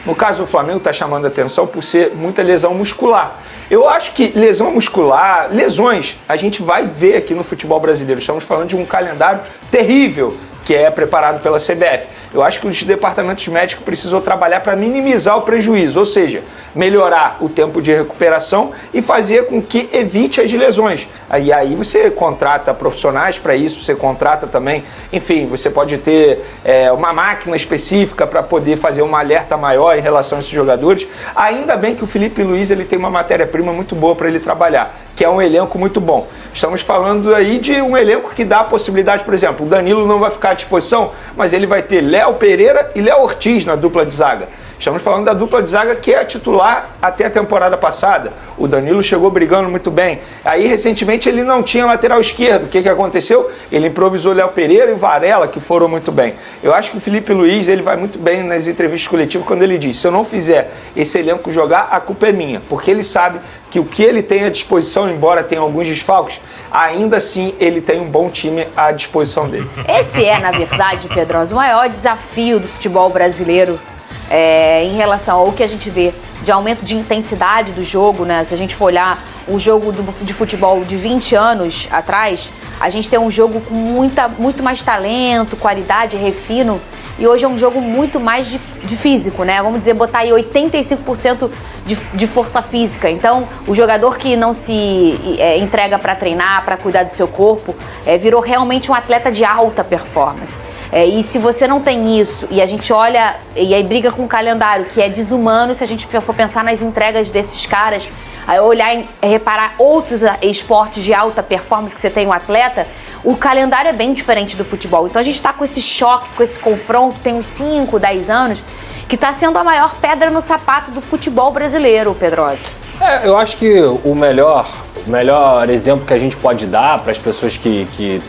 No caso do Flamengo, está chamando a atenção por ser muita lesão muscular. Eu acho que lesão muscular, lesões, a gente vai ver aqui no futebol brasileiro. Estamos falando de um calendário terrível que é preparado pela CBF. Eu acho que os departamentos médicos precisam trabalhar para minimizar o prejuízo, ou seja, melhorar o tempo de recuperação e fazer com que evite as lesões. Aí você contrata profissionais para isso, você contrata também, enfim, você pode ter uma máquina específica para poder fazer um alerta maior em relação a esses jogadores. Ainda bem que o Felipe Luiz ele tem uma matéria-prima muito boa para ele trabalhar, que é um elenco muito bom. Estamos falando aí de um elenco que dá a possibilidade, por exemplo, o Danilo não vai ficar à disposição, mas ele vai ter Léo Pereira e Léo Ortiz na dupla de zaga. Estamos falando da dupla de zaga que é a titular até a temporada passada. O Danilo chegou brigando muito bem. Aí, recentemente, ele não tinha lateral esquerdo. O que aconteceu? Ele improvisou Léo Pereira e Varela, que foram muito bem. Eu acho que o Felipe Luiz ele vai muito bem nas entrevistas coletivas quando ele diz: se eu não fizer esse elenco jogar, a culpa é minha. Porque ele sabe que o que ele tem à disposição, embora tenha alguns desfalques, ainda assim ele tem um bom time à disposição dele. Esse é, na verdade, Pedrosa, o maior desafio do futebol brasileiro. Em relação ao que a gente vê de aumento de intensidade do jogo, né? Se a gente for olhar o jogo de futebol de 20 anos atrás, a gente tem um jogo com muito mais talento, qualidade, refino, e hoje é um jogo muito mais de físico, né? Vamos dizer, botar aí 85% de força física. Então, o jogador que não se entrega para treinar, para cuidar do seu corpo, virou realmente um atleta de alta performance. E se você não tem isso, e a gente olha, e aí briga com o calendário, que é desumano, se a gente for pensar nas entregas desses caras, aí olhar e reparar outros esportes de alta performance que você tem um atleta, o calendário é bem diferente do futebol. Então a gente está com esse choque, com esse confronto, tem uns 5, 10 anos, que está sendo a maior pedra no sapato do futebol brasileiro, Pedrosa. Eu acho que o melhor exemplo que a gente pode dar para as pessoas que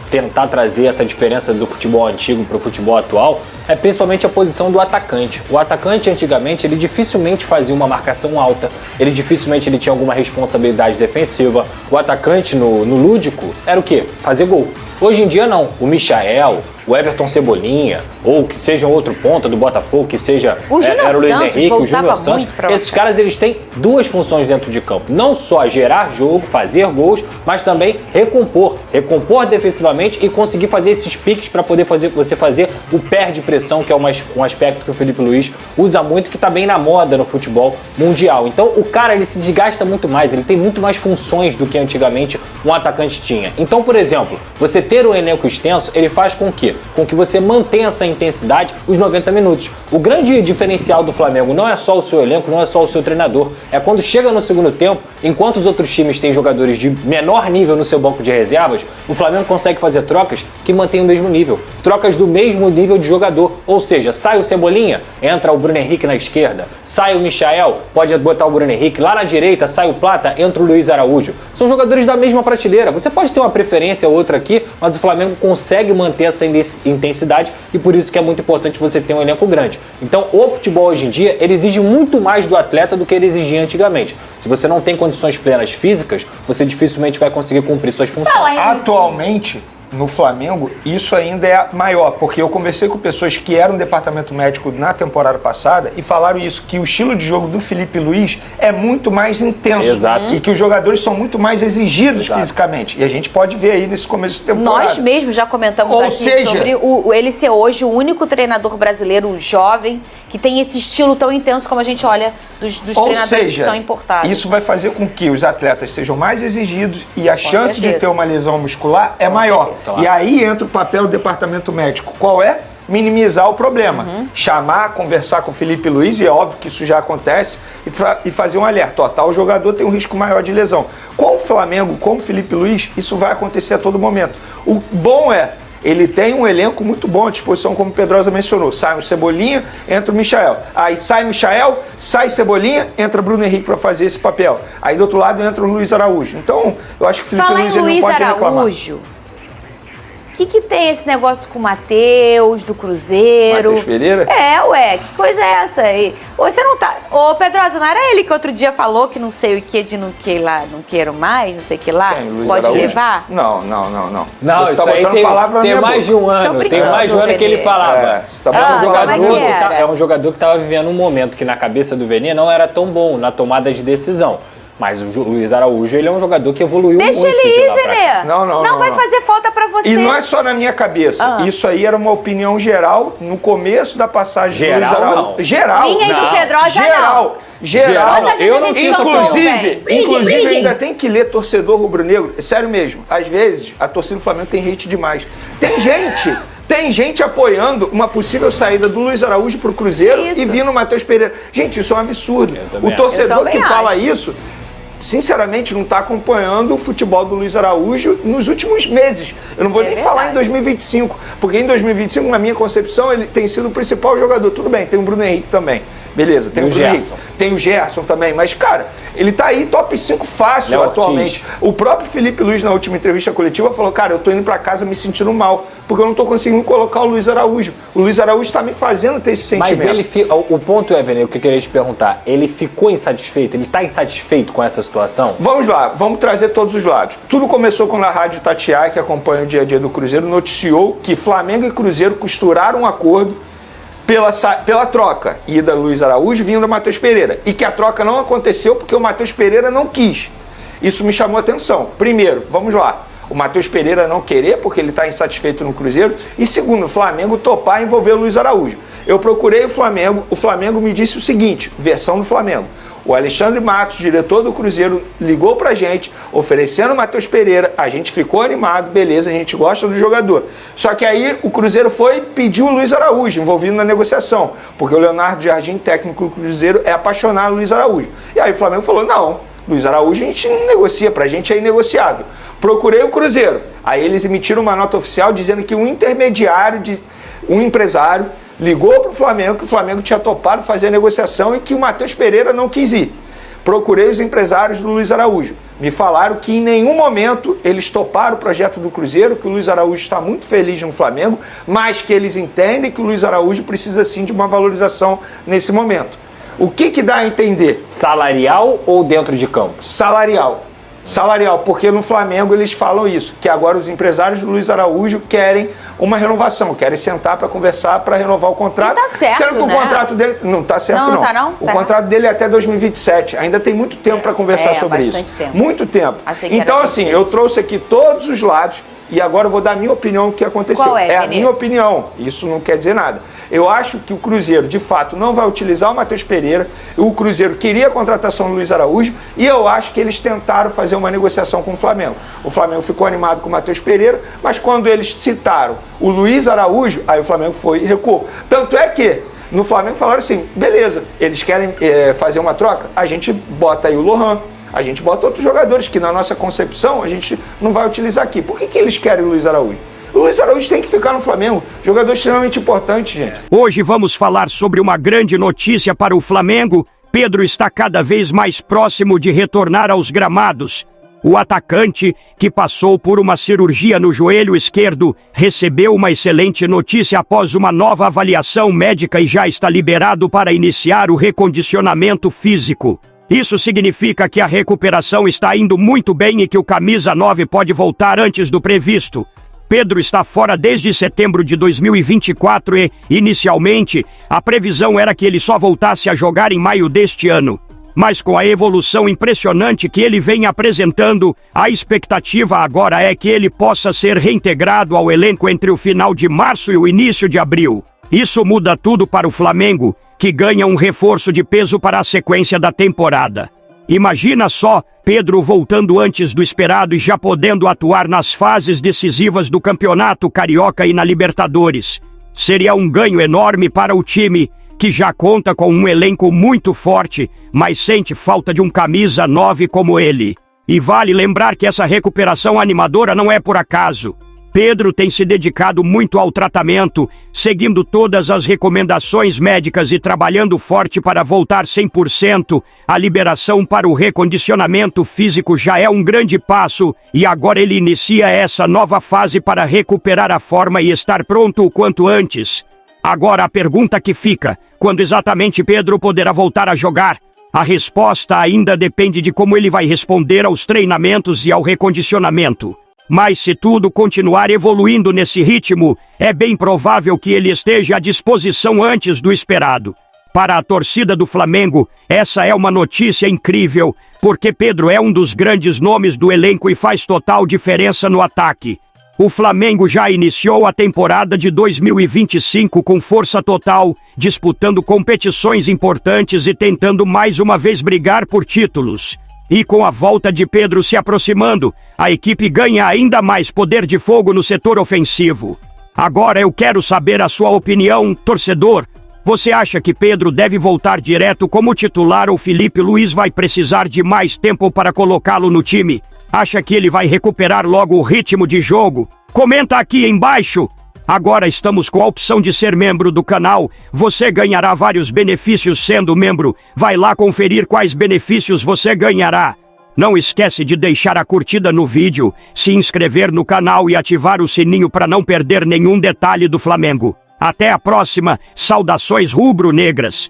tentar trazer essa diferença do futebol antigo para o futebol atual é principalmente a posição do atacante. O atacante, antigamente, ele dificilmente fazia uma marcação alta, ele dificilmente tinha alguma responsabilidade defensiva. O atacante no lúdico era o quê? Fazer gol. Hoje em dia não. O Michael, o Everton Cebolinha, ou que seja outro ponta do Botafogo, que seja era o Luiz Henrique, o Júnior Santos, esses caras eles têm duas funções dentro de campo. Não só gerar jogo, fazer gols, mas também recompor defensivamente e conseguir fazer esses piques para poder você fazer o perde pressão, que é um aspecto que o Felipe Luiz usa muito, que está bem na moda no futebol mundial. Então o cara ele se desgasta muito mais, ele tem muito mais funções do que antigamente um atacante tinha. Então, por exemplo, você ter um elenco extenso, ele faz com que você mantenha essa intensidade os 90 minutos. O grande diferencial do Flamengo não é só o seu elenco, não é só o seu treinador. É quando chega no segundo tempo, enquanto os outros times têm jogadores de menor nível no seu banco de reservas, o Flamengo consegue fazer trocas que mantêm o mesmo nível. Trocas do mesmo nível de jogador. Ou seja, sai o Cebolinha, entra o Bruno Henrique na esquerda. Sai o Michael, pode botar o Bruno Henrique. Lá na direita, sai o Plata, entra o Luiz Araújo. São jogadores da mesma prateleira. Você pode ter uma preferência ou outra aqui, mas o Flamengo consegue manter essa intensidade e por isso que é muito importante você ter um elenco grande. Então o futebol hoje em dia ele exige muito mais do atleta do que ele exigia antigamente. Se você não tem condições plenas físicas, você dificilmente vai conseguir cumprir suas funções. Atualmente, no Flamengo, isso ainda é maior, porque eu conversei com pessoas que eram do departamento médico na temporada passada e falaram isso, que o estilo de jogo do Felipe Luiz é muito mais intenso. Exato. E que os jogadores são muito mais exigidos fisicamente. E a gente pode ver aí nesse começo de temporada. Nós mesmos já comentamos sobre ele ser hoje o único treinador brasileiro jovem que tem esse estilo tão intenso como a gente olha dos treinadores que são importados. Isso vai fazer com que os atletas sejam mais exigidos e a chance de ter uma lesão muscular é maior. Claro. E aí entra o papel do departamento médico. Qual é? Minimizar o problema. Chamar, conversar com o Felipe Luiz, e é óbvio que isso já acontece, e fazer um alerta. Ó, tal jogador tem um risco maior de lesão. Com o Flamengo, com o Felipe Luiz, isso vai acontecer a todo momento. O bom é, ele tem um elenco muito bom à disposição, como o Pedrosa mencionou. Sai o Cebolinha, entra o Michael. Aí sai o Michael, sai Cebolinha, entra Bruno Henrique para fazer esse papel. Aí do outro lado entra o Luiz Araújo. Então, eu acho que o Felipe Luiz ele não pode reclamar. que tem esse negócio com o Matheus, do Cruzeiro? Matheus Pereira? Que coisa é essa aí? Você não tá... Ô, Pedrosa, não era ele que outro dia falou que não sei o que de não que lá, não quero mais, não sei o que lá? Quem, Luiz Pode Araújo? levar? Não. Não, Você isso tá aí botando tem palavra na minha mais de boca. um ano. Tô Tem mais de um ano que ele brincando, falava. Você tá botando como é que era? É um jogador que estava vivendo um momento que na cabeça do Vene não era tão bom na tomada de decisão. Mas o Luiz Araújo, ele é um jogador que evoluiu muito. Deixa ele ir, Vene. Não vai fazer falta pra você. E não é só na minha cabeça. Isso aí era uma opinião geral no começo da passagem do Luiz Araújo. Não. Geral. Minha e do Pedrosa, Geral. não. Eu não tinha Inclusive, ainda tem que ler torcedor rubro-negro. Sério mesmo. Às vezes, a torcida do Flamengo tem hate demais. Tem gente apoiando uma possível saída do Luiz Araújo pro Cruzeiro e vindo o Matheus Pereira. Gente, isso é um absurdo. O torcedor que fala isso, sinceramente, não está acompanhando o futebol do Luiz Araújo nos últimos meses. Eu não vou nem falar em 2025, porque em 2025, na minha concepção, ele tem sido o principal jogador. Tudo bem, tem o Bruno Henrique também. Beleza, tem o Bruno Henrique, tem o Gerson também, mas, cara, ele tá aí top 5 fácil atualmente. O próprio Felipe Luiz, na última entrevista coletiva, falou, cara, eu tô indo pra casa me sentindo mal, porque eu não tô conseguindo colocar o Luiz Araújo. O Luiz Araújo tá me fazendo ter esse sentimento. Mas o ponto é, Vene, o que eu queria te perguntar, ele ficou insatisfeito? Ele tá insatisfeito com essa situação? Vamos lá, vamos trazer todos os lados. Tudo começou quando a Rádio Tatiaia, que acompanha o dia a dia do Cruzeiro, noticiou que Flamengo e Cruzeiro costuraram um acordo pela troca, ida Luiz Araújo vindo a Matheus Pereira, e que a troca não aconteceu porque o Matheus Pereira não quis. Isso me chamou a atenção. Primeiro, vamos lá, o Matheus Pereira não querer porque ele está insatisfeito no Cruzeiro, e segundo, o Flamengo topar envolver o Luiz Araújo. Eu procurei o Flamengo me disse o seguinte, versão do Flamengo. O Alexandre Matos, diretor do Cruzeiro, ligou pra gente, oferecendo o Matheus Pereira, a gente ficou animado, beleza, a gente gosta do jogador. Só que aí o Cruzeiro foi e pediu o Luiz Araújo, envolvido na negociação, porque o Leonardo Jardim, técnico do Cruzeiro, é apaixonado no Luiz Araújo. E aí o Flamengo falou, não, Luiz Araújo a gente não negocia, pra gente é inegociável. Procurei o Cruzeiro, aí eles emitiram uma nota oficial dizendo que um empresário, ligou para o Flamengo, que o Flamengo tinha topado fazer a negociação e que o Matheus Pereira não quis ir. Procurei os empresários do Luiz Araújo. Me falaram que em nenhum momento eles toparam o projeto do Cruzeiro, que o Luiz Araújo está muito feliz no Flamengo, mas que eles entendem que o Luiz Araújo precisa sim de uma valorização nesse momento. O que dá a entender? Salarial ou dentro de campo? Salarial, porque no Flamengo eles falam isso, que agora os empresários do Luiz Araújo querem uma renovação, querem sentar para conversar para renovar o contrato. E tá certo, sendo que o contrato dele não tá certo, não. Tá não? O contrato dele é até 2027. Ainda tem muito tempo para conversar sobre isso. Tempo. Muito tempo. Então, assim, eu trouxe aqui todos os lados e agora eu vou dar a minha opinião do que aconteceu. Qual é, a minha opinião. Isso não quer dizer nada. Eu acho que o Cruzeiro, de fato, não vai utilizar o Matheus Pereira. O Cruzeiro queria a contratação do Luiz Araújo e eu acho que eles tentaram fazer uma negociação com o Flamengo. O Flamengo ficou animado com o Matheus Pereira, mas quando eles citaram o Luiz Araújo, aí o Flamengo foi e recuou. Tanto é que no Flamengo falaram assim, beleza, eles querem fazer uma troca, a gente bota aí o Lohan, a gente bota outros jogadores que na nossa concepção a gente não vai utilizar aqui. Por que eles querem o Luiz Araújo? O Luiz Araújo tem que ficar no Flamengo, jogador extremamente importante, gente. Hoje vamos falar sobre uma grande notícia para o Flamengo. Pedro está cada vez mais próximo de retornar aos gramados. O atacante, que passou por uma cirurgia no joelho esquerdo, recebeu uma excelente notícia após uma nova avaliação médica e já está liberado para iniciar o recondicionamento físico. Isso significa que a recuperação está indo muito bem e que o camisa 9 pode voltar antes do previsto. Pedro está fora desde setembro de 2024 e, inicialmente, a previsão era que ele só voltasse a jogar em maio deste ano. Mas com a evolução impressionante que ele vem apresentando, a expectativa agora é que ele possa ser reintegrado ao elenco entre o final de março e o início de abril. Isso muda tudo para o Flamengo, que ganha um reforço de peso para a sequência da temporada. Imagina só, Pedro voltando antes do esperado e já podendo atuar nas fases decisivas do Campeonato Carioca e na Libertadores. Seria um ganho enorme para o time, que já conta com um elenco muito forte, mas sente falta de um camisa 9 como ele. E vale lembrar que essa recuperação animadora não é por acaso. Pedro tem se dedicado muito ao tratamento, seguindo todas as recomendações médicas e trabalhando forte para voltar 100%. A liberação para o recondicionamento físico já é um grande passo e agora ele inicia essa nova fase para recuperar a forma e estar pronto o quanto antes. Agora a pergunta que fica: quando exatamente Pedro poderá voltar a jogar? A resposta ainda depende de como ele vai responder aos treinamentos e ao recondicionamento. Mas se tudo continuar evoluindo nesse ritmo, é bem provável que ele esteja à disposição antes do esperado. Para a torcida do Flamengo, essa é uma notícia incrível, porque Pedro é um dos grandes nomes do elenco e faz total diferença no ataque. O Flamengo já iniciou a temporada de 2025 com força total, disputando competições importantes e tentando mais uma vez brigar por títulos. E com a volta de Pedro se aproximando, a equipe ganha ainda mais poder de fogo no setor ofensivo. Agora eu quero saber a sua opinião, torcedor. Você acha que Pedro deve voltar direto como titular ou Felipe Luiz vai precisar de mais tempo para colocá-lo no time? Acha que ele vai recuperar logo o ritmo de jogo? Comenta aqui embaixo! Agora estamos com a opção de ser membro do canal. Você ganhará vários benefícios sendo membro. Vai lá conferir quais benefícios você ganhará. Não esquece de deixar a curtida no vídeo, se inscrever no canal e ativar o sininho para não perder nenhum detalhe do Flamengo. Até a próxima. Saudações rubro-negras.